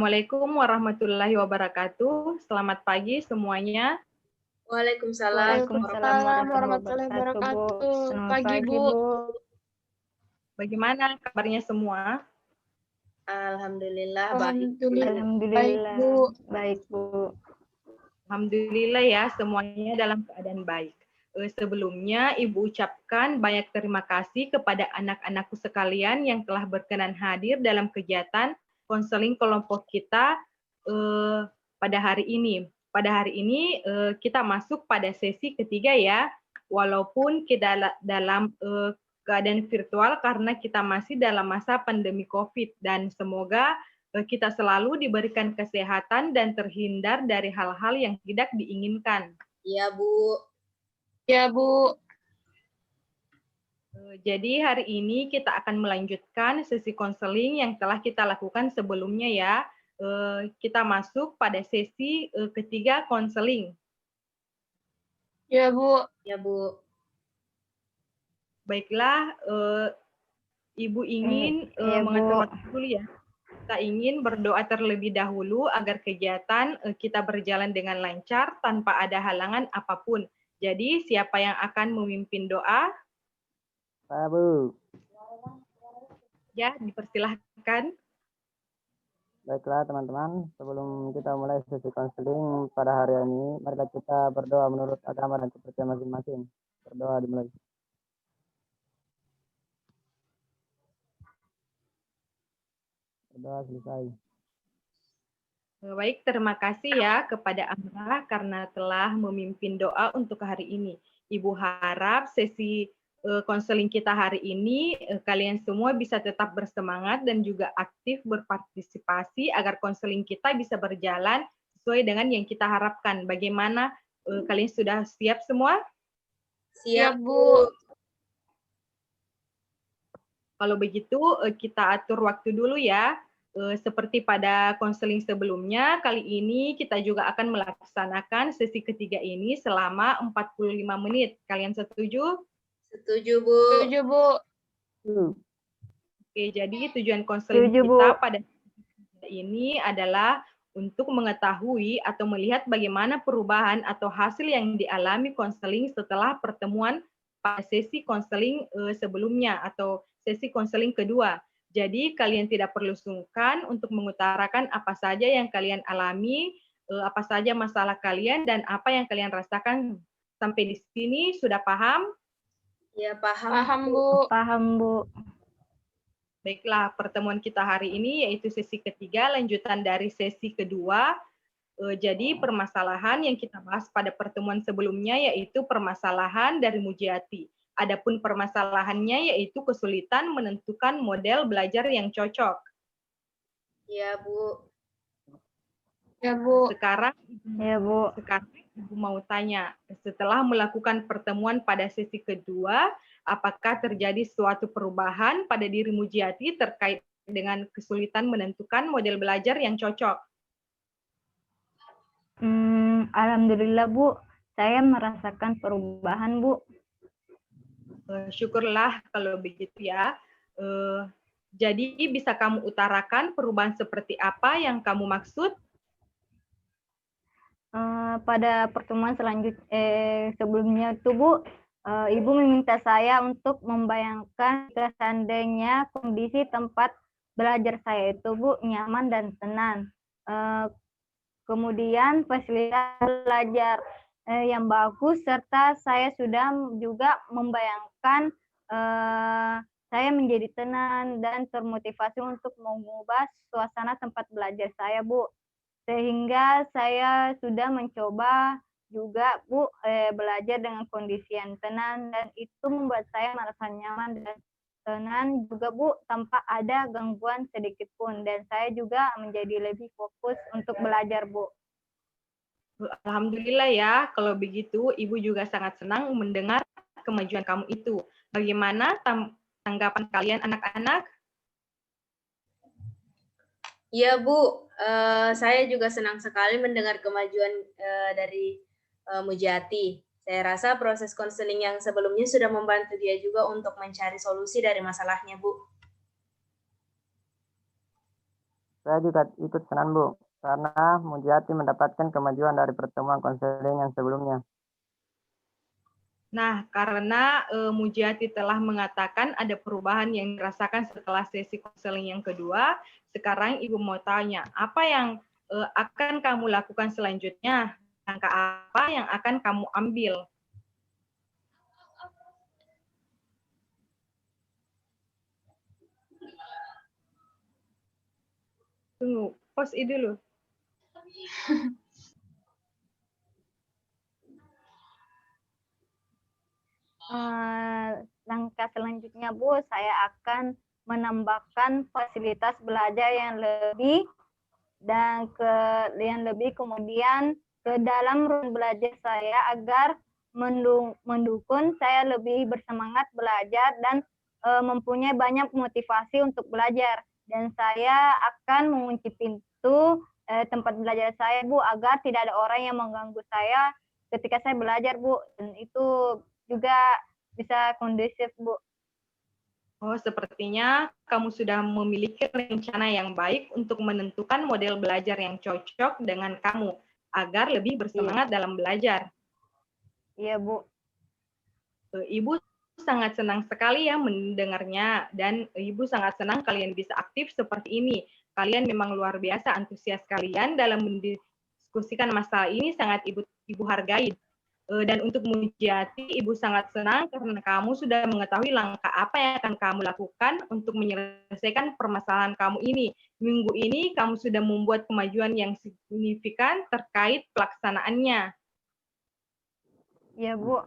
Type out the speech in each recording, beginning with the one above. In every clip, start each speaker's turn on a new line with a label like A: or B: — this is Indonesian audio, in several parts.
A: Assalamualaikum warahmatullahi wabarakatuh. Selamat pagi semuanya.
B: Waalaikumsalam
C: Waalaikumsalam
B: warahmatullahi
C: warahmatullahi
B: wabarakatuh, Bu.
C: wabarakatuh.
B: Selamat
C: Pagi,
B: pagi,
C: Bu.
B: Bu.
A: Bagaimana kabarnya semua?
B: Alhamdulillah baik, Bu.
C: Alhamdulillah. Baik,
B: Alhamdulillah
C: Bu.
B: baik, Bu.
A: Alhamdulillah ya, semuanya dalam keadaan baik. Sebelumnya, Ibu ucapkan banyak terima kasih kepada anak-anakku sekalian yang telah berkenan hadir dalam kegiatan konseling kelompok kita pada hari ini. Pada hari ini kita masuk pada sesi ketiga ya, walaupun kita dalam keadaan virtual karena kita masih dalam masa pandemi COVID, dan semoga kita selalu diberikan kesehatan dan terhindar dari hal-hal yang tidak diinginkan.
B: Iya, Bu.
C: Ya, Bu.
A: Jadi hari ini kita akan melanjutkan sesi konseling yang telah kita lakukan sebelumnya ya. Kita masuk pada sesi ketiga konseling.
C: Ya, Bu.
B: Ya, Bu.
A: Baiklah, Ibu ingin mengatur waktu dulu ya. Kita ingin berdoa terlebih dahulu agar kegiatan kita berjalan dengan lancar tanpa ada halangan apapun. Jadi siapa yang akan memimpin doa?
D: Saya, Bu.
A: Ya, dipersilahkan.
D: Baiklah teman-teman, sebelum kita mulai sesi konseling pada hari ini, mari kita berdoa menurut agama dan kepercayaan masing-masing. Berdoa dimulai. Berdoa selesai.
A: Baik, terima kasih ya kepada Amrah karena telah memimpin doa untuk hari ini. Ibu harap sesi konseling kita hari ini kalian semua bisa tetap bersemangat dan juga aktif berpartisipasi agar konseling kita bisa berjalan sesuai dengan yang kita harapkan. Bagaimana, kalian sudah siap semua?
B: Siap, Bu.
A: Kalau begitu kita atur waktu dulu ya. Seperti pada konseling sebelumnya, kali ini kita juga akan melaksanakan sesi ketiga ini selama 45 menit. Kalian setuju?
B: Setuju, Bu.
C: Setuju, Bu.
A: Oke, jadi tujuan konseling kita pada ini adalah untuk mengetahui atau melihat bagaimana perubahan atau hasil yang dialami konseling setelah pertemuan pada sesi konseling sebelumnya atau sesi konseling kedua. Jadi kalian tidak perlu sungkan untuk mengutarakan apa saja yang kalian alami, apa saja masalah kalian, dan apa yang kalian rasakan. Sampai di sini sudah paham?
B: Ya, paham.
C: Paham, Bu.
B: Paham, Bu.
A: Baiklah, pertemuan kita hari ini yaitu sesi ketiga, lanjutan dari sesi kedua. Jadi permasalahan yang kita bahas pada pertemuan sebelumnya yaitu permasalahan dari Mujiati. Adapun permasalahannya yaitu kesulitan menentukan model belajar yang cocok.
B: Ya, Bu.
C: Ya, Bu.
A: Sekarang Ibu mau tanya, setelah melakukan pertemuan pada sesi kedua, apakah terjadi suatu perubahan pada diri Mujiati terkait dengan kesulitan menentukan model belajar yang cocok?
E: Alhamdulillah, Bu. Saya merasakan perubahan, Bu.
A: Syukurlah kalau begitu ya. Jadi bisa kamu utarakan perubahan seperti apa yang kamu maksud?
E: Pada pertemuan sebelumnya itu, Bu, Ibu meminta saya untuk membayangkan seandainya kondisi tempat belajar saya itu, Bu, nyaman dan tenang. Kemudian fasilitas belajar yang bagus, serta saya sudah juga membayangkan saya menjadi tenang dan termotivasi untuk mengubah suasana tempat belajar saya, Bu. Sehingga saya sudah mencoba juga, Bu, belajar dengan kondisi yang tenang, dan itu membuat saya merasa nyaman dan tenang juga, Bu, tanpa ada gangguan sedikit pun, dan saya juga menjadi lebih fokus untuk belajar, Bu.
A: Alhamdulillah ya, kalau begitu Ibu juga sangat senang mendengar kemajuan kamu itu. Bagaimana tanggapan kalian anak-anak?
B: Iya, Bu. Saya juga senang sekali mendengar kemajuan dari Mujiati. Saya rasa proses konseling yang sebelumnya sudah membantu dia juga untuk mencari solusi dari masalahnya, Bu.
D: Saya juga ikut senang, Bu, karena Mujiati mendapatkan kemajuan dari pertemuan konseling yang sebelumnya.
A: Nah, karena Mujiati telah mengatakan ada perubahan yang dirasakan setelah sesi konseling yang kedua, sekarang Ibu mau tanya, apa yang akan kamu lakukan selanjutnya? Langkah apa yang akan kamu ambil? Tunggu, pause dulu.
E: Langkah selanjutnya, Bu, saya akan menambahkan fasilitas belajar yang lebih dan kemudian ke dalam ruang belajar saya agar mendukung saya lebih bersemangat belajar dan mempunyai banyak motivasi untuk belajar. Dan saya akan mengunci pintu tempat belajar saya, Bu, agar tidak ada orang yang mengganggu saya ketika saya belajar, Bu. Dan itu juga bisa kondusif, Bu.
A: Oh, sepertinya kamu sudah memiliki rencana yang baik untuk menentukan model belajar yang cocok dengan kamu, agar lebih bersemangat dalam belajar.
E: Iya, Bu.
A: Ibu sangat senang sekali ya mendengarnya, dan Ibu sangat senang kalian bisa aktif seperti ini. Kalian memang luar biasa antusias kalian dalam mendiskusikan masalah ini, sangat Ibu hargai. Dan untuk Mujiati, Ibu sangat senang karena kamu sudah mengetahui langkah apa yang akan kamu lakukan untuk menyelesaikan permasalahan kamu ini. Minggu ini kamu sudah membuat kemajuan yang signifikan terkait pelaksanaannya.
E: Iya, Bu.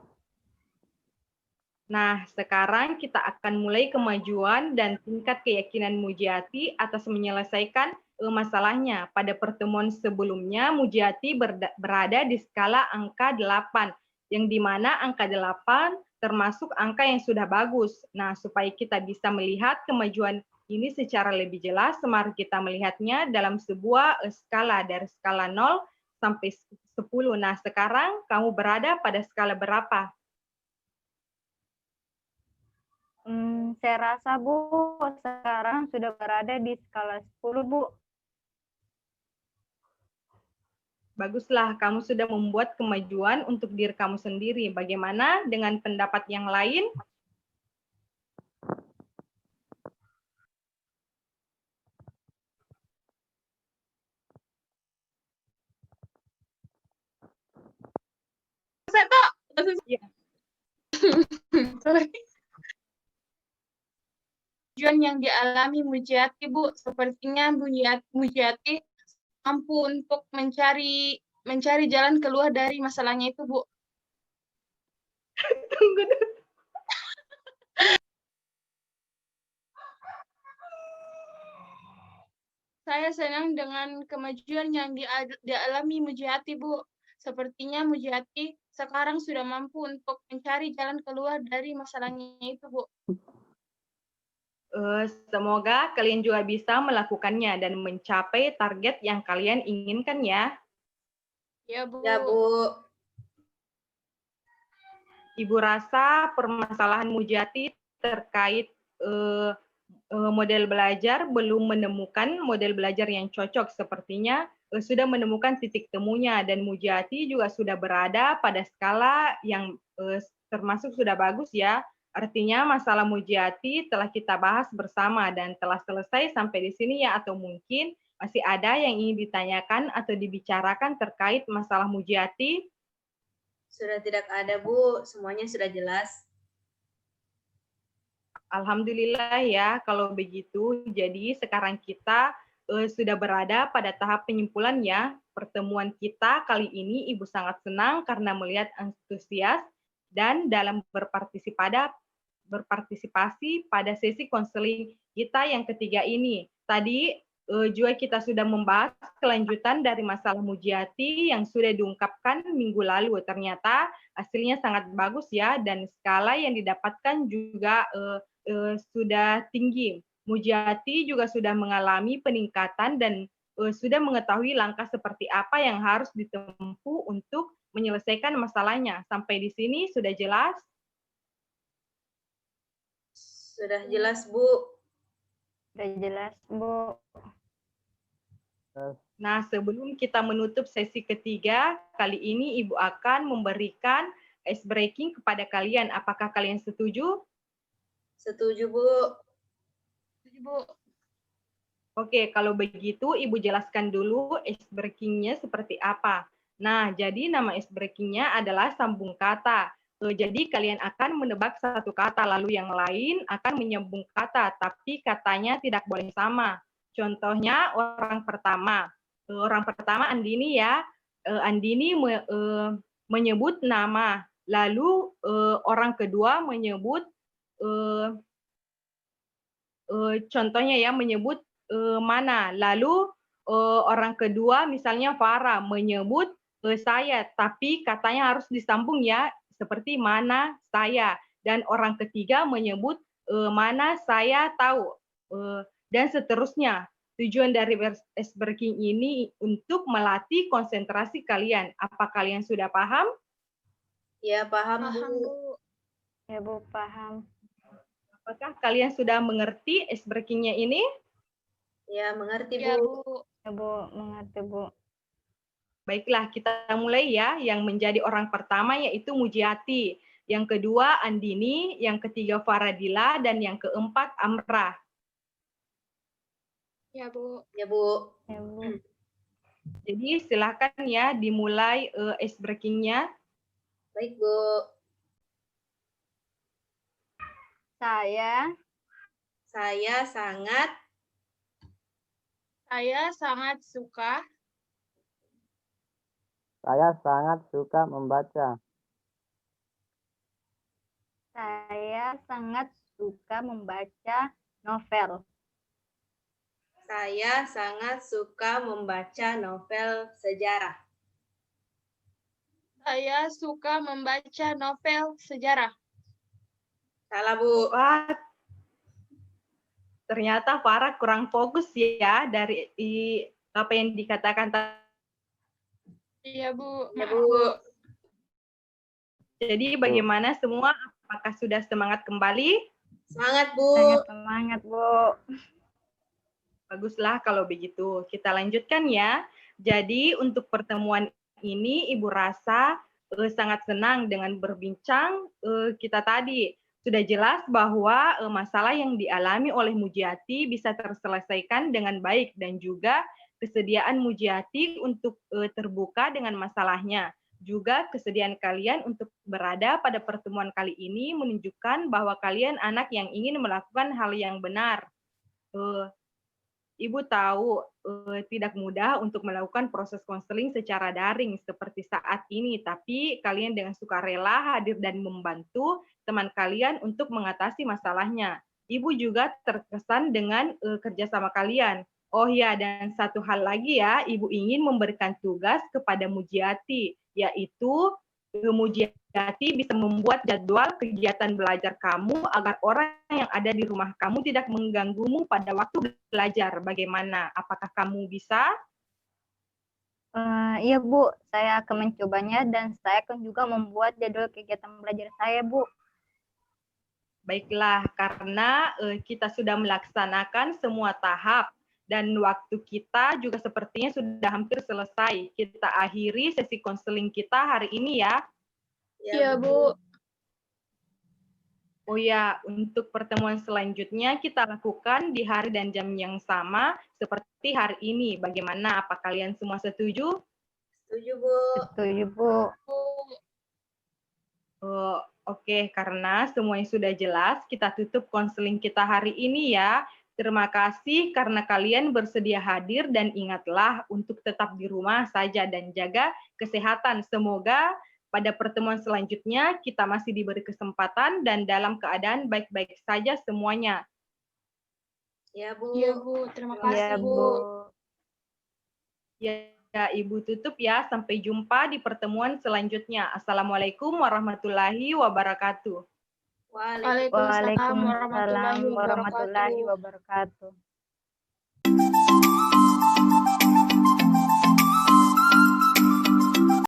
A: Nah, sekarang kita akan mulai kemajuan dan tingkat keyakinan Mujiati atas menyelesaikan masalahnya. Pada pertemuan sebelumnya, Mujiati berada di skala angka 8, yang dimana angka 8 termasuk angka yang sudah bagus. Nah, supaya kita bisa melihat kemajuan ini secara lebih jelas, mari kita melihatnya dalam sebuah skala dari skala 0 sampai 10. Nah, sekarang kamu berada pada skala berapa?
E: Saya rasa, Bu, sekarang sudah berada di skala 10, Bu.
A: Baguslah, kamu sudah membuat kemajuan untuk diri kamu sendiri. Bagaimana dengan pendapat yang lain? Ya.
C: Kemajuan yang dialami Mujiati, Bu, sepertinya Mujiati mampu untuk mencari jalan keluar dari masalahnya itu, Bu.
A: Tunggu dulu.
C: Saya senang dengan kemajuan yang dialami Mujiati, Bu. Sepertinya Mujiati sekarang sudah mampu untuk mencari jalan keluar dari masalahnya itu, Bu.
A: Semoga kalian juga bisa melakukannya dan mencapai target yang kalian inginkan ya.
C: Ya, Bu.
B: Ya, Bu.
A: Ibu rasa permasalahan Mujiati terkait model belajar belum menemukan model belajar yang cocok. Sepertinya sudah menemukan titik temunya, dan Mujiati juga sudah berada pada skala yang termasuk sudah bagus ya. Artinya masalah Mujiati telah kita bahas bersama dan telah selesai sampai di sini ya, atau mungkin masih ada yang ingin ditanyakan atau dibicarakan terkait masalah Mujiati?
B: Sudah tidak ada, Bu. Semuanya sudah jelas.
A: Alhamdulillah ya, kalau begitu. Jadi sekarang kita sudah berada pada tahap penyimpulan ya. Pertemuan kita kali ini Ibu sangat senang karena melihat antusias dan dalam berpartisipasi pada sesi konseling kita yang ketiga ini. Tadi juga kita sudah membahas kelanjutan dari masalah Mujiati yang sudah diungkapkan minggu lalu. Ternyata hasilnya sangat bagus ya, dan skala yang didapatkan juga sudah tinggi. Mujiati juga sudah mengalami peningkatan dan sudah mengetahui langkah seperti apa yang harus ditempuh untuk menyelesaikan masalahnya. Sampai di sini sudah jelas?
B: Sudah jelas, Bu.
E: Sudah jelas, Bu.
D: Terus,
A: Nah, sebelum kita menutup sesi ketiga, kali ini Ibu akan memberikan ice breaking kepada kalian. Apakah kalian setuju?
B: Setuju, Bu.
C: Setuju, Bu.
A: Oke, kalau begitu Ibu jelaskan dulu ice breaking-nya seperti apa. Nah, jadi nama ice breaking-nya adalah sambung kata. Jadi kalian akan menebak satu kata, lalu yang lain akan menyambung kata, tapi katanya tidak boleh sama. Contohnya orang pertama. Orang pertama Andini ya. Andini menyebut nama, lalu orang kedua menyebut contohnya ya menyebut mana. Lalu orang kedua misalnya Farah menyebut saya, tapi katanya harus disambung ya seperti mana saya. Dan orang ketiga menyebut mana saya tahu dan seterusnya. Tujuan dari ice breaking ini untuk melatih konsentrasi kalian. Apa kalian sudah paham?
B: Ya, paham,
C: Paham,
B: Bu.
C: Bu.
E: Ya, Bu, paham.
A: Apakah kalian sudah mengerti ice breaking-nya ini?
B: Ya, mengerti,
C: Ya,
B: Bu.
C: Bu.
E: Ya, Bu, mengerti, Bu.
A: Baiklah, kita mulai ya. Yang menjadi orang pertama yaitu Mujiati. Yang kedua Andini, yang ketiga Faradila, dan yang keempat Amrah.
C: Ya, Bu.
B: Ya, Bu.
E: Ya, Bu.
A: Jadi silakan ya dimulai ice breaking-nya.
B: Baik, Bu.
E: Saya
B: Saya sangat
C: suka
D: saya sangat suka membaca.
E: Saya sangat suka membaca novel.
B: Saya sangat suka membaca novel sejarah.
C: Saya suka membaca novel sejarah.
B: Salah, Bu.
A: Wah, ternyata Farah kurang fokus ya dari apa yang dikatakan tadi.
C: Iya, Bu.
B: Ya,
C: Maaf,
B: Bu.
A: Jadi bagaimana semua? Apakah sudah semangat kembali?
B: Semangat, Bu.
E: Sangat semangat, Bu.
A: Baguslah kalau begitu. Kita lanjutkan ya. Jadi untuk pertemuan ini Ibu rasa sangat senang dengan berbincang kita tadi. Sudah jelas bahwa masalah yang dialami oleh Mujiati bisa terselesaikan dengan baik dan juga kesediaan Mujiati untuk terbuka dengan masalahnya. Juga kesediaan kalian untuk berada pada pertemuan kali ini menunjukkan bahwa kalian anak yang ingin melakukan hal yang benar. Ibu tahu tidak mudah untuk melakukan proses konseling secara daring seperti saat ini, tapi kalian dengan sukarela hadir dan membantu teman kalian untuk mengatasi masalahnya. Ibu juga terkesan dengan kerjasama kalian. Oh ya, dan satu hal lagi ya, Ibu ingin memberikan tugas kepada Mujiati, yaitu Mujiati bisa membuat jadwal kegiatan belajar kamu agar orang yang ada di rumah kamu tidak mengganggumu pada waktu belajar. Bagaimana? Apakah kamu bisa?
E: Iya, Bu. Saya akan mencobanya dan saya akan juga membuat jadwal kegiatan belajar saya, Bu.
A: Baiklah, karena kita sudah melaksanakan semua tahap dan waktu kita juga sepertinya sudah hampir selesai. Kita akhiri sesi konseling kita hari ini ya.
C: Iya, Bu.
A: Oh ya, untuk pertemuan selanjutnya kita lakukan di hari dan jam yang sama seperti hari ini. Bagaimana? Apa kalian semua setuju?
B: Setuju, Bu.
E: Setuju, Bu.
A: Oke, karena semuanya sudah jelas, kita tutup konseling kita hari ini ya. Terima kasih karena kalian bersedia hadir dan ingatlah untuk tetap di rumah saja dan jaga kesehatan. Semoga pada pertemuan selanjutnya kita masih diberi kesempatan dan dalam keadaan baik-baik saja semuanya.
B: Ya, Bu.
C: Iya, Bu. Terima
E: Iya,
C: kasih,
E: Bu.
C: Bu.
A: Ya, Ibu tutup ya. Sampai jumpa di pertemuan selanjutnya. Assalamualaikum warahmatullahi wabarakatuh.
B: Waalaikumsalam.
C: Waalaikumsalam
E: Waalaikumsalam warahmatullahi
C: warahmatullahi wabarakatuh.
E: wabarakatuh.